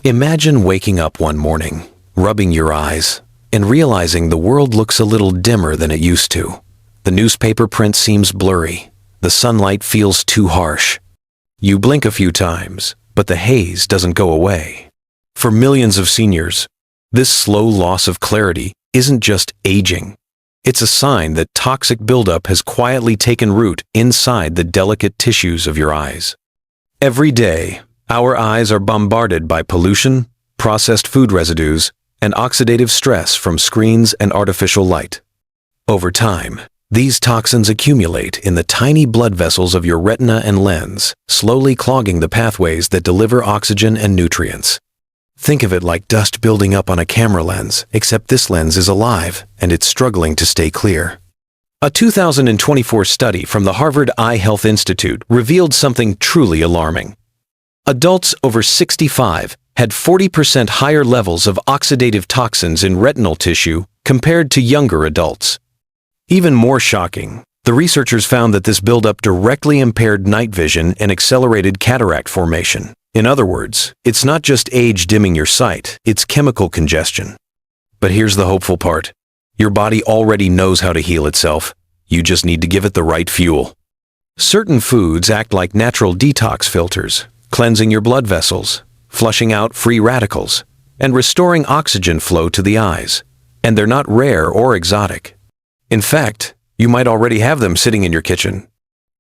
Imagine waking up one morning, rubbing your eyes, and realizing the world looks a little dimmer than it used to. The newspaper print seems blurry. The sunlight feels too harsh. You blink a few times, but the haze doesn't go away. For millions of seniors, this slow loss of clarity isn't just aging. It's a sign that toxic buildup has quietly taken root inside the delicate tissues of your eyes. Every day, our eyes are bombarded by pollution, processed food residues, and oxidative stress from screens and artificial light. Over time, these toxins accumulate in the tiny blood vessels of your retina and lens, slowly clogging the pathways that deliver oxygen and nutrients. Think of it like dust building up on a camera lens, except this lens is alive and it's struggling to stay clear. A 2024 study from the Harvard Eye Health Institute revealed something truly alarming. Adults over 65 had 40% higher levels of oxidative toxins in retinal tissue compared to younger adults. Even more shocking, the researchers found that this buildup directly impaired night vision and accelerated cataract formation. In other words, it's not just age dimming your sight, it's chemical congestion. But here's the hopeful part. Your body already knows how to heal itself. You just need to give it the right fuel. Certain foods act like natural detox filters, cleansing your blood vessels, flushing out free radicals, and restoring oxygen flow to the eyes. And they're not rare or exotic. In fact, you might already have them sitting in your kitchen.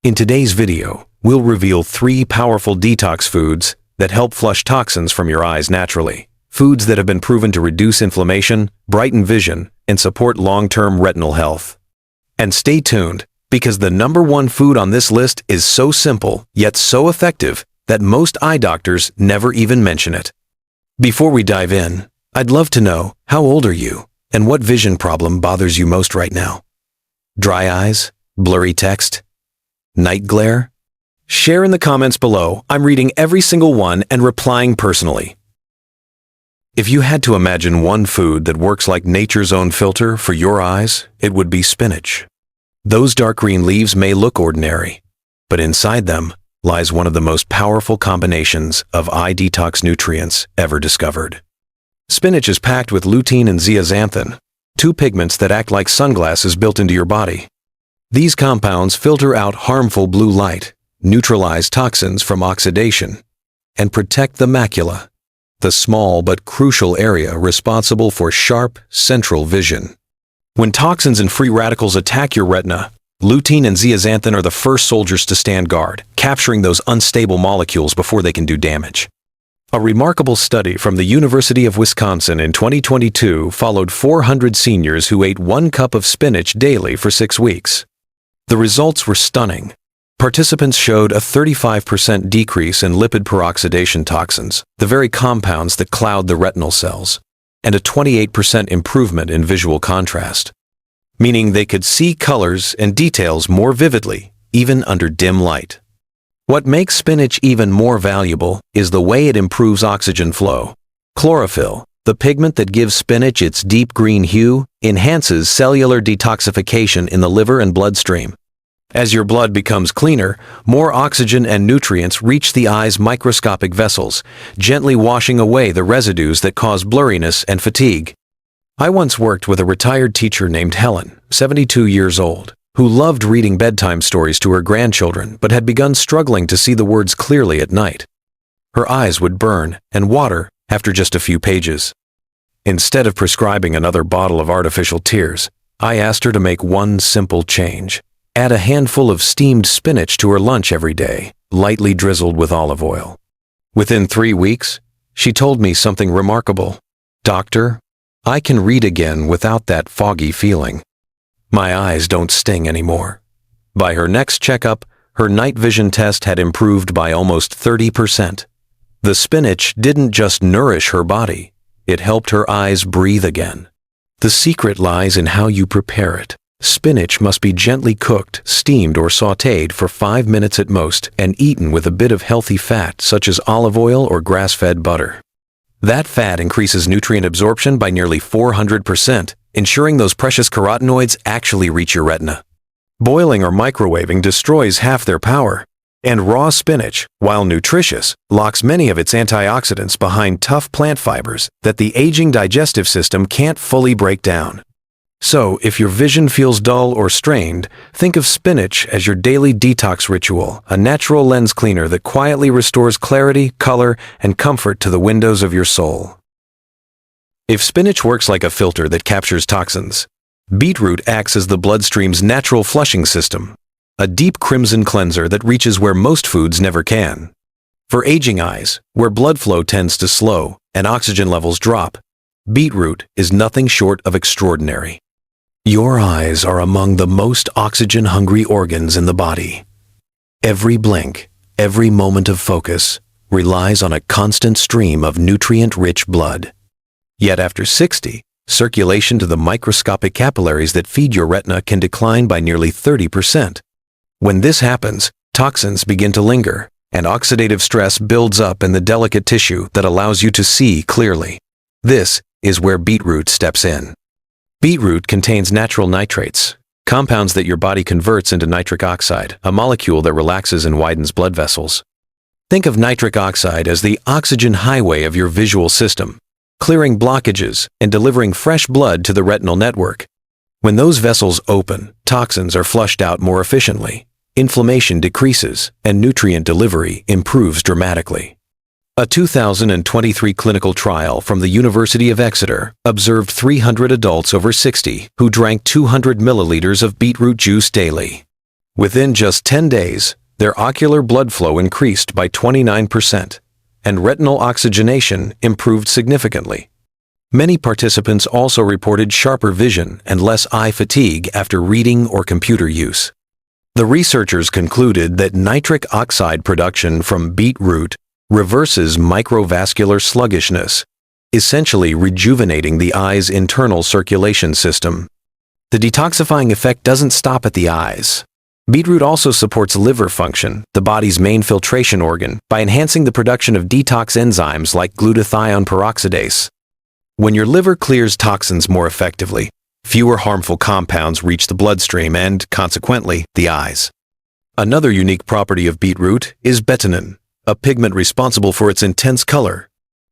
In today's video, we'll reveal 3 powerful detox foods that help flush toxins from your eyes naturally. Foods that have been proven to reduce inflammation, brighten vision, and support long-term retinal health. And stay tuned, because the #1 food on this list is so simple, yet so effective, that most eye doctors never even mention it. Before we dive in, I'd love to know, how old are you, and what vision problem bothers you most right now? Dry eyes? Blurry text? Night glare? Share in the comments below. I'm reading every single one and replying personally. If you had to imagine one food that works like nature's own filter for your eyes, it would be spinach. Those dark green leaves may look ordinary, but inside them lies one of the most powerful combinations of eye detox nutrients ever discovered. Spinach is packed with lutein and zeaxanthin, 2 pigments that act like sunglasses built into your body. These compounds filter out harmful blue light, neutralize toxins from oxidation, and protect the macula, the small but crucial area responsible for sharp, central vision. When toxins and free radicals attack your retina, lutein and zeaxanthin are the first soldiers to stand guard, capturing those unstable molecules before they can do damage. A remarkable study from the University of Wisconsin in 2022 followed 400 seniors who ate 1 cup of spinach daily for 6 weeks. The results were stunning. Participants showed a 35% decrease in lipid peroxidation toxins, the very compounds that cloud the retinal cells, and a 28% improvement in visual contrast, meaning they could see colors and details more vividly, even under dim light. What makes spinach even more valuable is the way it improves oxygen flow. Chlorophyll, the pigment that gives spinach its deep green hue, enhances cellular detoxification in the liver and bloodstream. As your blood becomes cleaner, more oxygen and nutrients reach the eye's microscopic vessels, gently washing away the residues that cause blurriness and fatigue. I once worked with a retired teacher named Helen, 72 years old, who loved reading bedtime stories to her grandchildren but had begun struggling to see the words clearly at night. Her eyes would burn and water after just a few pages. Instead of prescribing another bottle of artificial tears, I asked her to make one simple change. Add a handful of steamed spinach to her lunch every day, lightly drizzled with olive oil. Within 3 weeks, she told me something remarkable. "Doctor, I can read again without that foggy feeling. My eyes don't sting anymore." By her next checkup, her night vision test had improved by almost 30%. The spinach didn't just nourish her body, it helped her eyes breathe again. The secret lies in how you prepare it. Spinach must be gently cooked, steamed, or sautéed for 5 minutes at most and eaten with a bit of healthy fat such as olive oil or grass-fed butter. That fat increases nutrient absorption by nearly 400%, ensuring those precious carotenoids actually reach your retina. Boiling or microwaving destroys half their power. And raw spinach, while nutritious, locks many of its antioxidants behind tough plant fibers that the aging digestive system can't fully break down. So, if your vision feels dull or strained, think of spinach as your daily detox ritual, a natural lens cleaner that quietly restores clarity, color, and comfort to the windows of your soul. If spinach works like a filter that captures toxins, beetroot acts as the bloodstream's natural flushing system, a deep crimson cleanser that reaches where most foods never can. For aging eyes, where blood flow tends to slow and oxygen levels drop, beetroot is nothing short of extraordinary. Your eyes are among the most oxygen-hungry organs in the body. Every blink, every moment of focus, relies on a constant stream of nutrient-rich blood. Yet after 60, circulation to the microscopic capillaries that feed your retina can decline by nearly 30%. When this happens, toxins begin to linger, and oxidative stress builds up in the delicate tissue that allows you to see clearly. This is where beetroot steps in. Beetroot contains natural nitrates, compounds that your body converts into nitric oxide, a molecule that relaxes and widens blood vessels. Think of nitric oxide as the oxygen highway of your visual system, clearing blockages and delivering fresh blood to the retinal network. When those vessels open, toxins are flushed out more efficiently. Inflammation decreases, and nutrient delivery improves dramatically. A 2023 clinical trial from the University of Exeter observed 300 adults over 60 who drank 200 milliliters of beetroot juice daily. Within just 10 days, their ocular blood flow increased by 29%, and retinal oxygenation improved significantly. Many participants also reported sharper vision and less eye fatigue after reading or computer use. The researchers concluded that nitric oxide production from beetroot reverses microvascular sluggishness, essentially rejuvenating the eye's internal circulation system. The detoxifying effect doesn't stop at the eyes. Beetroot also supports liver function, the body's main filtration organ, by enhancing the production of detox enzymes like glutathione peroxidase. When your liver clears toxins more effectively, fewer harmful compounds reach the bloodstream and, consequently, the eyes. Another unique property of beetroot is betanin, a pigment responsible for its intense color.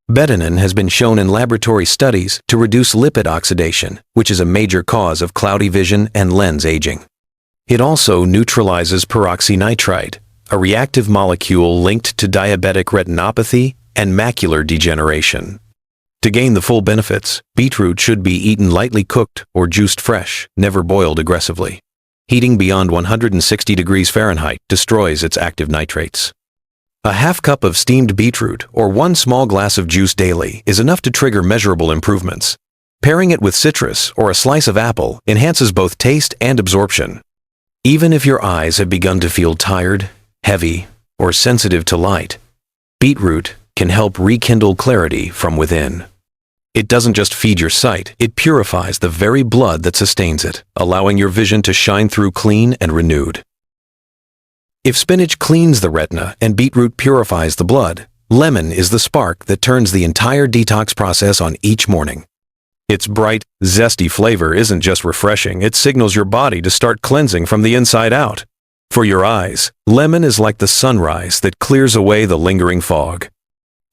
Betanin has been shown in laboratory studies to reduce lipid oxidation, which is a major cause of cloudy vision and lens aging. It also neutralizes peroxynitrite, a reactive molecule linked to diabetic retinopathy and macular degeneration. To gain the full benefits, beetroot should be eaten lightly cooked or juiced fresh, never boiled aggressively. Heating beyond 160 degrees Fahrenheit destroys its active nitrates. A half cup of steamed beetroot or 1 small glass of juice daily is enough to trigger measurable improvements. Pairing it with citrus or a slice of apple enhances both taste and absorption. Even if your eyes have begun to feel tired, heavy, or sensitive to light, beetroot can help rekindle clarity from within. It doesn't just feed your sight, it purifies the very blood that sustains it, allowing your vision to shine through clean and renewed. If spinach cleans the retina and beetroot purifies the blood, lemon is the spark that turns the entire detox process on each morning. Its bright, zesty flavor isn't just refreshing, it signals your body to start cleansing from the inside out. For your eyes, lemon is like the sunrise that clears away the lingering fog.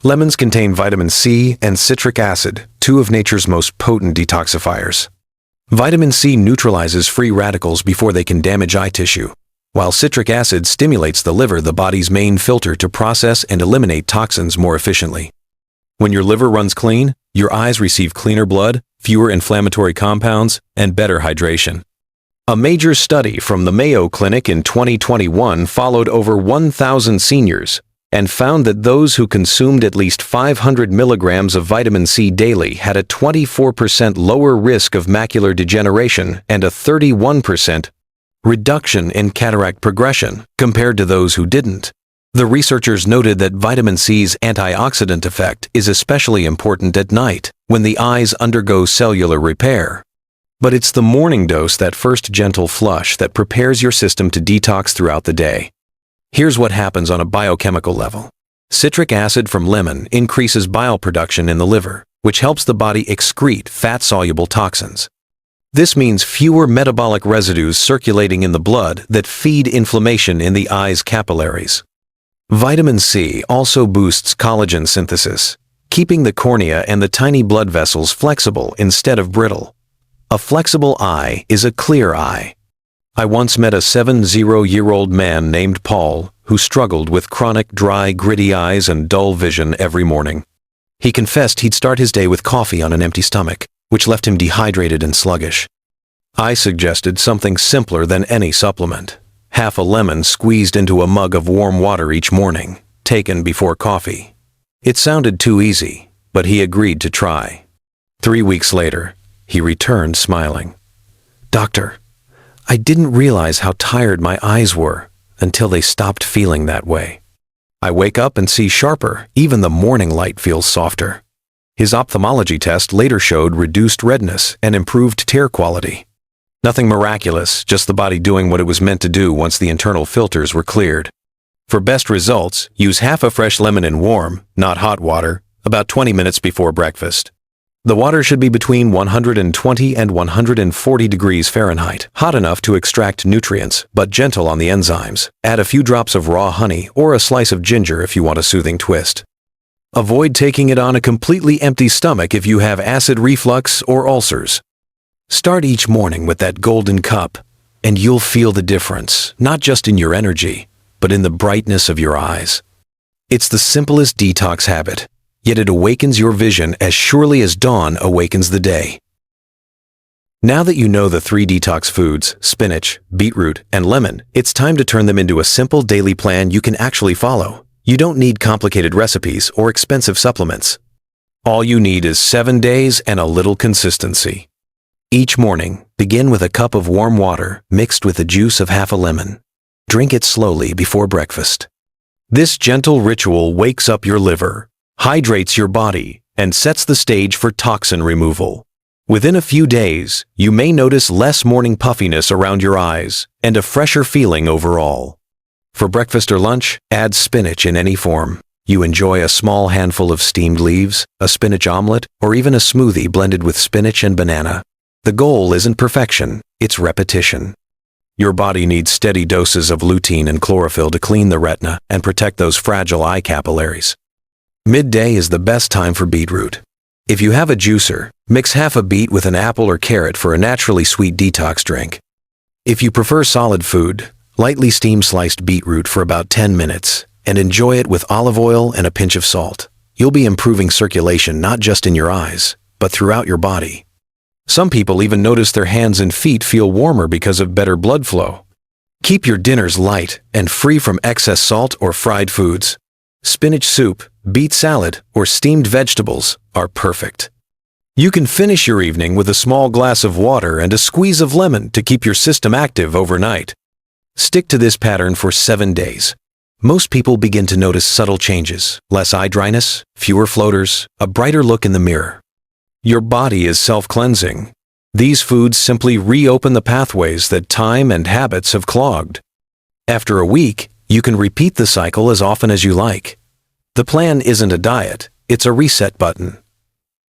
Lemons contain vitamin C and citric acid, two of nature's most potent detoxifiers. Vitamin C neutralizes free radicals before they can damage eye tissue, while citric acid stimulates the liver, the body's main filter, to process and eliminate toxins more efficiently. When your liver runs clean, your eyes receive cleaner blood, fewer inflammatory compounds, and better hydration. A major study from the Mayo Clinic in 2021 followed over 1,000 seniors and found that those who consumed at least 500 milligrams of vitamin C daily had a 24% lower risk of macular degeneration and a 31% reduction in cataract progression compared to those who didn't. The researchers noted that vitamin C's antioxidant effect is especially important at night, when the eyes undergo cellular repair. But it's the morning dose, that first gentle flush, that prepares your system to detox throughout the day. Here's what happens on a biochemical level. Citric acid from lemon increases bile production in the liver, which helps the body excrete fat-soluble toxins. This means fewer metabolic residues circulating in the blood that feed inflammation in the eye's capillaries. Vitamin C also boosts collagen synthesis, keeping the cornea and the tiny blood vessels flexible instead of brittle. A flexible eye is a clear eye. I once met a 70-year-old man named Paul who struggled with chronic dry, gritty eyes and dull vision every morning. He confessed he'd start his day with coffee on an empty stomach, which left him dehydrated and sluggish. I suggested something simpler than any supplement: half a lemon squeezed into a mug of warm water each morning, taken before coffee. It sounded too easy, but he agreed to try. 3 weeks later, he returned smiling. "Doctor, I didn't realize how tired my eyes were until they stopped feeling that way. I wake up and see sharper, even the morning light feels softer." His ophthalmology test later showed reduced redness and improved tear quality. Nothing miraculous, just the body doing what it was meant to do once the internal filters were cleared. For best results, use half a fresh lemon in warm, not hot water, about 20 minutes before breakfast. The water should be between 120 and 140 degrees Fahrenheit, hot enough to extract nutrients, but gentle on the enzymes. Add a few drops of raw honey or a slice of ginger if you want a soothing twist. Avoid taking it on a completely empty stomach if you have acid reflux or ulcers. Start each morning with that golden cup, and you'll feel the difference, not just in your energy, but in the brightness of your eyes. It's the simplest detox habit, yet it awakens your vision as surely as dawn awakens the day. Now that you know the 3 detox foods, spinach, beetroot, and lemon, it's time to turn them into a simple daily plan you can actually follow. You don't need complicated recipes or expensive supplements. All you need is 7 days and a little consistency. Each morning, begin with a cup of warm water mixed with the juice of half a lemon. Drink it slowly before breakfast. This gentle ritual wakes up your liver, hydrates your body, and sets the stage for toxin removal. Within a few days, you may notice less morning puffiness around your eyes and a fresher feeling overall. For breakfast or lunch, add spinach in any form. You enjoy a small handful of steamed leaves, a spinach omelet, or even a smoothie blended with spinach and banana. The goal isn't perfection, it's repetition. Your body needs steady doses of lutein and chlorophyll to clean the retina and protect those fragile eye capillaries. Midday is the best time for beetroot. If you have a juicer, mix half a beet with an apple or carrot for a naturally sweet detox drink. If you prefer solid food, lightly steam sliced beetroot for about 10 minutes and enjoy it with olive oil and a pinch of salt. You'll be improving circulation not just in your eyes, but throughout your body. Some people even notice their hands and feet feel warmer because of better blood flow. Keep your dinners light and free from excess salt or fried foods. Spinach soup, beet salad, or steamed vegetables are perfect. You can finish your evening with a small glass of water and a squeeze of lemon to keep your system active overnight. Stick to this pattern for 7 days. Most people begin to notice subtle changes: less eye dryness, fewer floaters, a brighter look in the mirror. Your body is self-cleansing. These foods simply reopen the pathways that time and habits have clogged. After a week, you can repeat the cycle as often as you like. The plan isn't a diet, it's a reset button.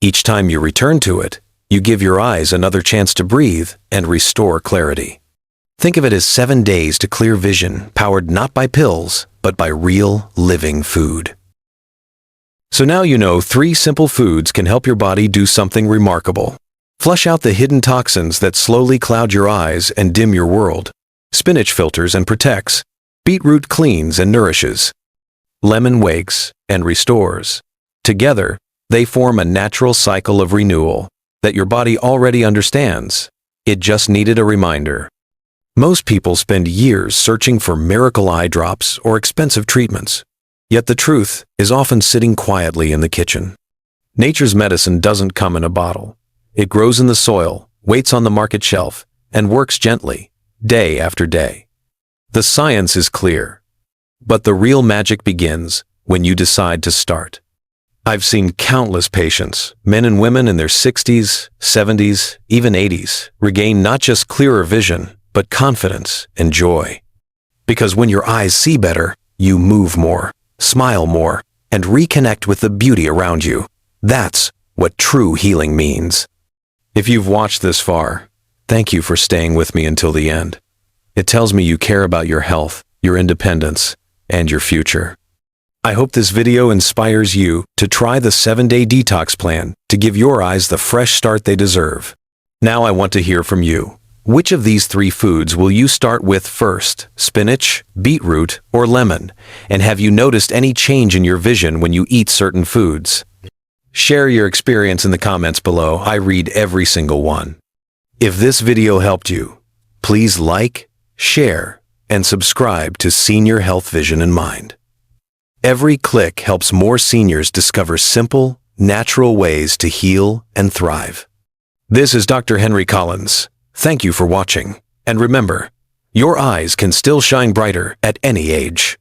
Each time you return to it, you give your eyes another chance to breathe and restore clarity. Think of it as 7 days to clear vision, powered not by pills, but by real, living food. So now you know 3 simple foods can help your body do something remarkable. Flush out the hidden toxins that slowly cloud your eyes and dim your world. Spinach filters and protects. Beetroot cleans and nourishes. Lemon wakes and restores. Together, they form a natural cycle of renewal that your body already understands. It just needed a reminder. Most people spend years searching for miracle eye drops or expensive treatments. Yet the truth is often sitting quietly in the kitchen. Nature's medicine doesn't come in a bottle. It grows in the soil, waits on the market shelf, and works gently, day after day. The science is clear. But the real magic begins when you decide to start. I've seen countless patients, men and women in their 60s, 70s, even 80s, regain not just clearer vision, but confidence and joy. Because when your eyes see better, you move more, smile more, and reconnect with the beauty around you. That's what true healing means. If you've watched this far, thank you for staying with me until the end. It tells me you care about your health, your independence, and your future. I hope this video inspires you to try the 7-day detox plan to give your eyes the fresh start they deserve. Now I want to hear from you. Which of these 3 foods will you start with first? Spinach, beetroot, or lemon? And have you noticed any change in your vision when you eat certain foods? Share your experience in the comments below. I read every single one. If this video helped you, please like, share, and subscribe to Senior Health Vision in Mind. Every click helps more seniors discover simple, natural ways to heal and thrive. This is Dr. Henry Collins. Thank you for watching. And remember, your eyes can still shine brighter at any age.